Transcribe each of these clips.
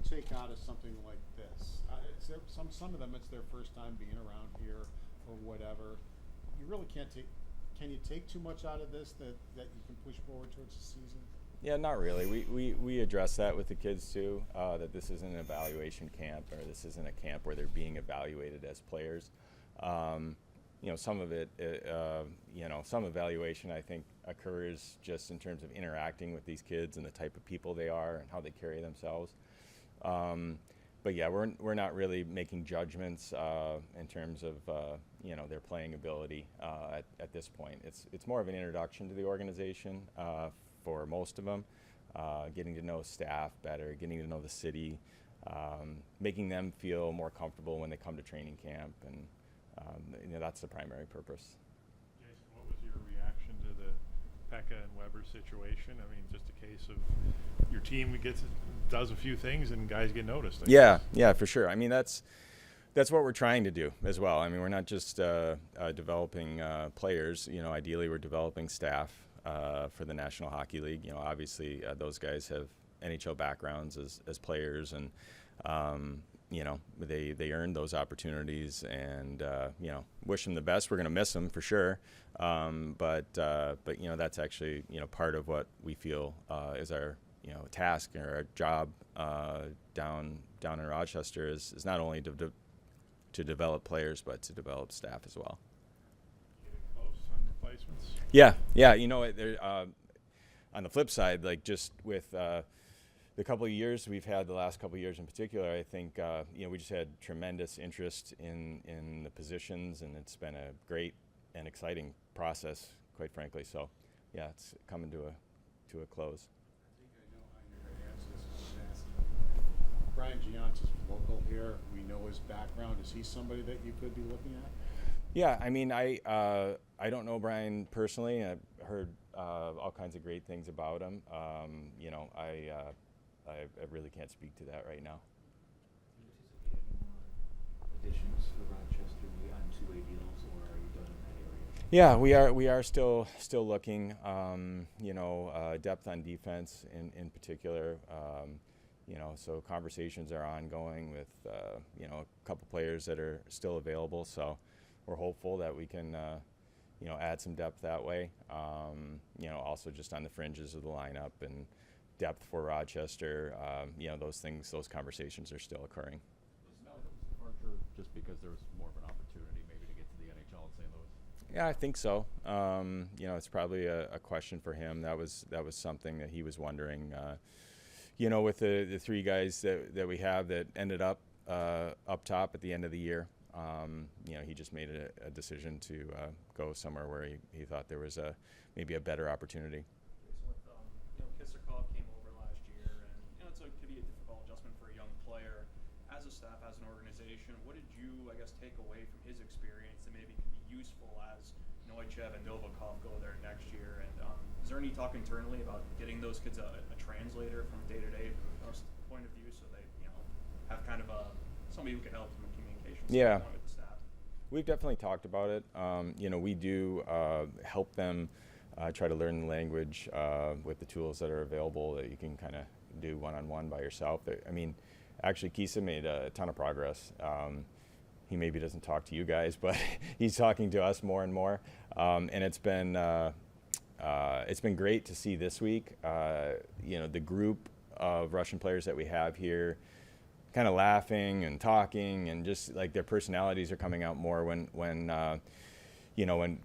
take out of something like this? Some of them, it's their first time being around here or whatever. You really can't take. Can you take too much out of this that you can push forward towards the season? Yeah, not really. We address that with the kids too, that this isn't an evaluation camp, or this isn't a camp where they're being evaluated as players. Some of it, some evaluation I think occurs just in terms of interacting with these kids and the type of people they are and how they carry themselves. But yeah, we're not really making judgments in terms of their playing ability at this point. It's more of an introduction to the organization for most of them, getting to know staff better, getting to know the city, making them feel more comfortable when they come to training camp, and that's the primary purpose. Jason, what was your reaction to the Pekka and Weber situation? I mean, just a case of your team does a few things and guys get noticed. Yeah, for sure. I mean, that's what we're trying to do as well. I mean, we're not just developing players. Ideally, we're developing staff for the National Hockey League. Obviously, those guys have NHL backgrounds as players, and they earned those opportunities, and wish them the best. We're going to miss them for sure, but that's actually part of what we feel is our task or our job down in Rochester is not only to develop players but to develop staff as well. Getting close on replacements? Yeah. On the flip side, like just with the couple of years we've had, the last couple of years in particular, I think we just had tremendous interest in the positions, and it's been a great and exciting process, quite frankly. So, yeah, it's coming to a close. I think I know how you're going to answer this. I'm going to ask Brian Giannis is local here. We know his background. Is he somebody that you could be looking at? Yeah, I mean, I don't know Brian personally. I've heard all kinds of great things about him. I really can't speak to that right now. Do you anticipate any more additions for Rochester beyond two-way deals, or are you done in that area? Yeah, we are still looking. Depth on defense in particular. So conversations are ongoing with a couple players that are still available. So we're hopeful that we can add some depth that way. Also just on the fringes of the lineup and depth for Rochester. Those conversations are still occurring. Was Malcolm's departure just because there was more of an opportunity maybe to get to the NHL in St. Louis? Yeah, I think so. It's probably a question for him. That was something that he was wondering. With the three guys that we have that ended up top at the end of the year, he just made a decision to go somewhere where he thought there was maybe a better opportunity. Kisserkov came over last year, and it could be a difficult adjustment for a young player. As a staff, as an organization, what did you, take away from his experience that maybe can be useful as Neuchev and Novikov go there next year? And is there any talk internally about getting those kids a translator from day-to-day point of view, so they have kind of somebody who can help them in communication? Yeah. With the staff? We've definitely talked about it. We do help them try to learn the language with the tools that are available that you can kind of do one-on-one by yourself. Actually, Kisa made a ton of progress. He maybe doesn't talk to you guys, but he's talking to us more and more. And it's been great to see this week. The group of Russian players that we have here, kind of laughing and talking, and just like their personalities are coming out more. When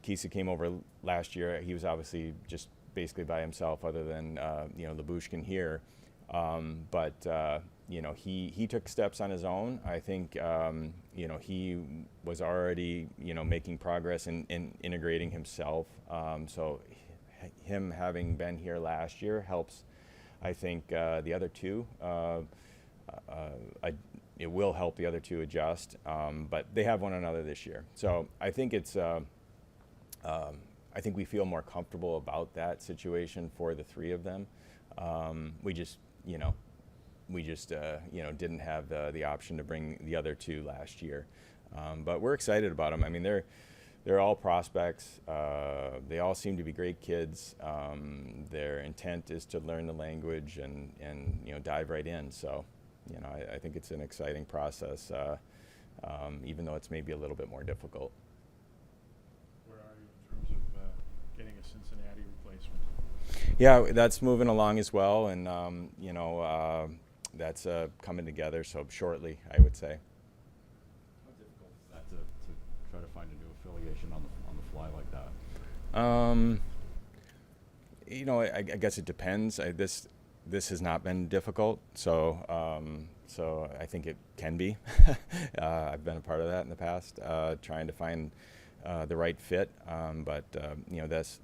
Kisa came over last year, he was obviously just basically by himself, other than Labushkin here. He took steps on his own. I think he was already making progress in integrating himself. So him having been here last year helps. I think the other two. It will help the other two adjust, but they have one another this year. So I think it's. I think we feel more comfortable about that situation for the three of them. We just didn't have the option to bring the other two last year, but we're excited about them. I mean, they're all prospects. They all seem to be great kids. Their intent is to learn the language and dive right in. So, you know, I think it's an exciting process, even though it's maybe a little bit more difficult. Where are you in terms of getting a Cincinnati replacement? Yeah, that's moving along as well, and you know, that's coming together. So shortly, I would say. How difficult is that to try to find a new affiliation on the fly like that? You know, I guess it depends. This has not been difficult, so so I think it can be. I've been a part of that in the past, trying to find the right fit, but you know, this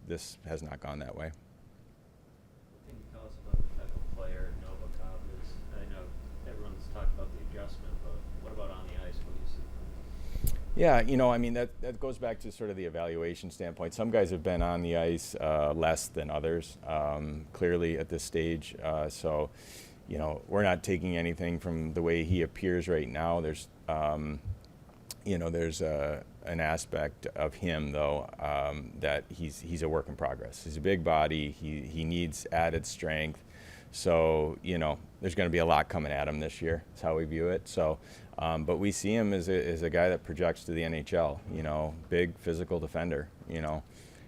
has not gone that way. What can you tell us about the type of player Novikov is? I know everyone's talked about the adjustment, but what about on the ice? What do you see from him? Yeah, you know, I mean, that goes back to sort of the evaluation standpoint. Some guys have been on the ice less than others, clearly at this stage. So, you know, we're not taking anything from the way he appears right now. There's, you know, there's an aspect of him, though, that he's a work in progress. He's a big body. He needs added strength. So, you know, there's going to be a lot coming at him this year. That's how we view it. So, but we see him as a guy that projects to the NHL, you know, big physical defender, you know.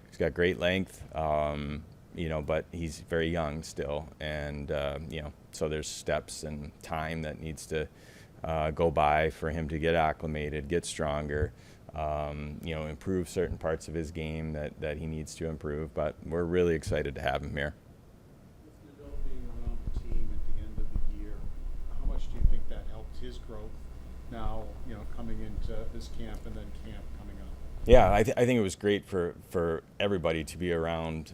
He's got great length, you know, but he's very young still. And, you know, so there's steps and time that needs to go by for him to get acclimated, get stronger, you know, improve certain parts of his game that he needs to improve. But we're really excited to have him here. With Nadeau being around the team at the end of the year, how much do you think that helped his growth now, you know, coming into this camp and then camp coming up? Yeah, I think it was great for everybody to be around,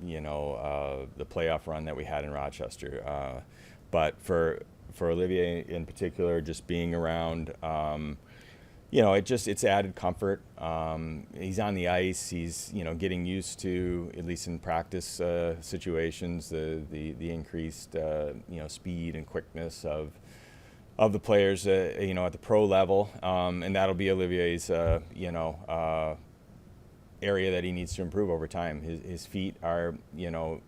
you know, the playoff run that we had in Rochester. But for Olivier in particular, just being around, you know, it's added comfort. He's on the ice. He's, you know, getting used to, at least in practice situations, the increased, you know, speed and quickness of the players, you know, at the pro level, and that'll be Olivier's, you know, area that he needs to improve over time. His feet are, you know,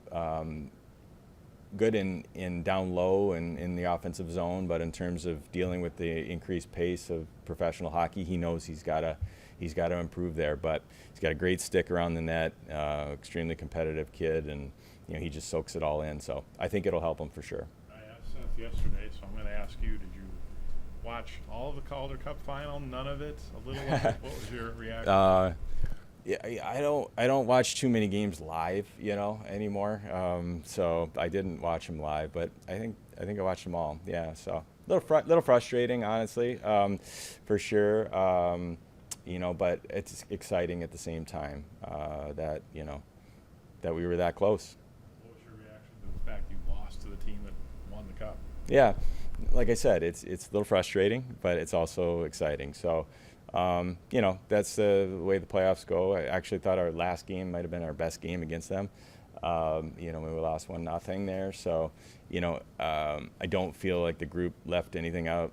good in down low and in the offensive zone, but in terms of dealing with the increased pace of professional hockey, he knows he's got to improve there. But he's got a great stick around the net, extremely competitive kid, and you know, he just soaks it all in. So I think it'll help him for sure. I asked Seth yesterday, so I'm going to ask you, did you watch all of the Calder Cup final? None of it? A little of it? What was your reaction? Yeah, I don't watch too many games live, you know, anymore. So I didn't watch them live, but I think I watched them all. Yeah, so little frustrating, honestly, for sure. You know, but it's exciting at the same time that, you know, that we were that close. What was your reaction to the fact you lost to the team that won the cup? Yeah, like I said, it's a little frustrating, but it's also exciting. So, you know, that's the way the playoffs go. I actually thought our last game might have been our best game against them. You know, we lost 1-0 there. So, you know, I don't feel like the group left anything out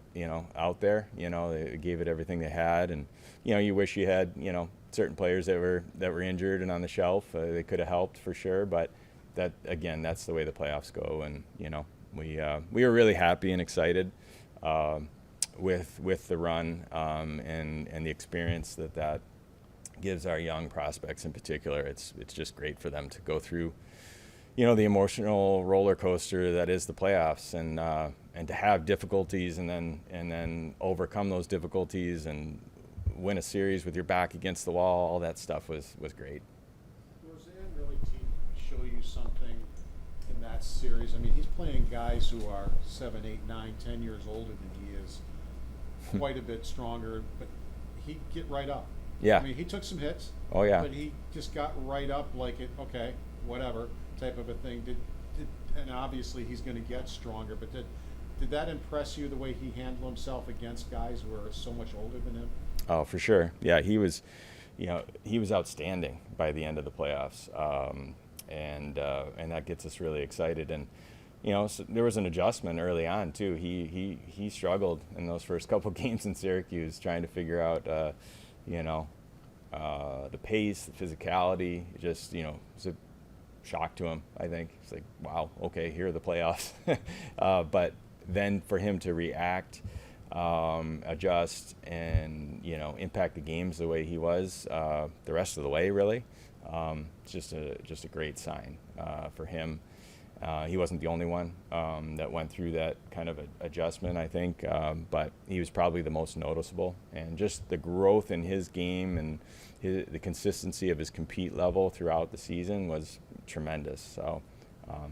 there. You know, they gave it everything they had, and you know, you wish you had, you know, certain players that were injured and on the shelf. They could have helped for sure, but that, again, that's the way the playoffs go. And you know, we were really happy and excited with the run and the experience that gives our young prospects in particular. It's just great for them to go through, you know, the emotional roller coaster that is the playoffs, and to have difficulties and then overcome those difficulties and win a series with your back against the wall. All that stuff was great. Roseanne really show you something in that series? I mean, he's playing guys who are 7, 8, 9, 10 years older than he is, quite a bit stronger, but he'd get right up. Yeah. I mean, he took some hits. Oh, yeah. But he just got right up like it, okay, whatever, type of a thing. And obviously he's going to get stronger, but did that impress you, the way he handled himself against guys who are so much older than him? Oh, for sure. Yeah, he was outstanding by the end of the playoffs, and that gets us really excited. And you know, so there was an adjustment early on too. He struggled in those first couple games in Syracuse, trying to figure out, you know, the pace, the physicality. Just, you know, it was a shock to him. I think it's like, wow, okay, here are the playoffs. But then for him to react, adjust, and impact the games the way he was the rest of the way, really, it's just a great sign for him. He wasn't the only one that went through that kind of adjustment, I think, but he was probably the most noticeable. And just the growth in his game and the consistency of his compete level throughout the season was tremendous. So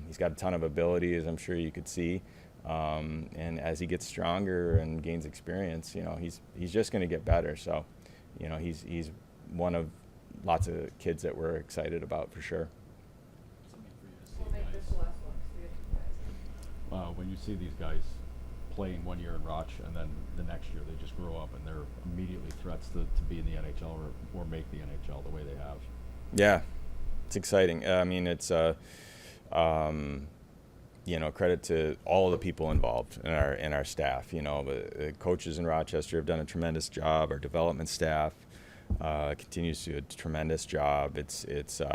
he's got a ton of ability, as I'm sure you could see. And as he gets stronger and gains experience, he's just going to get better. So, he's one of lots of kids that we're excited about for sure. Something for you to see, We'll make this guys. the last one, 'cause we have two guys. When you see these guys playing 1 year in Roch and then the next year they just grow up and they're immediately threats to be in the NHL or make the NHL the way they have. Yeah, it's exciting. I mean, it's credit to all the people involved in our staff. The coaches in Rochester have done a tremendous job. Our development staff continues to do a tremendous job. It's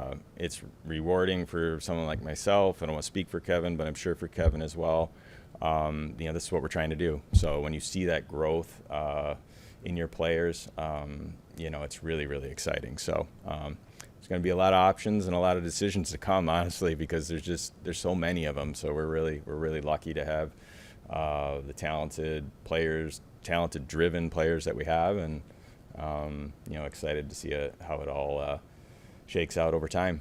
rewarding for someone like myself. I don't want to speak for Kevin, but I'm sure for Kevin as well. This is what we're trying to do. So when you see that growth in your players, it's really, really exciting. So there's going to be a lot of options and a lot of decisions to come, honestly, because there's so many of them. So we're really lucky to have the talented players, talented, driven players that we have, and excited to see how it all shakes out over time.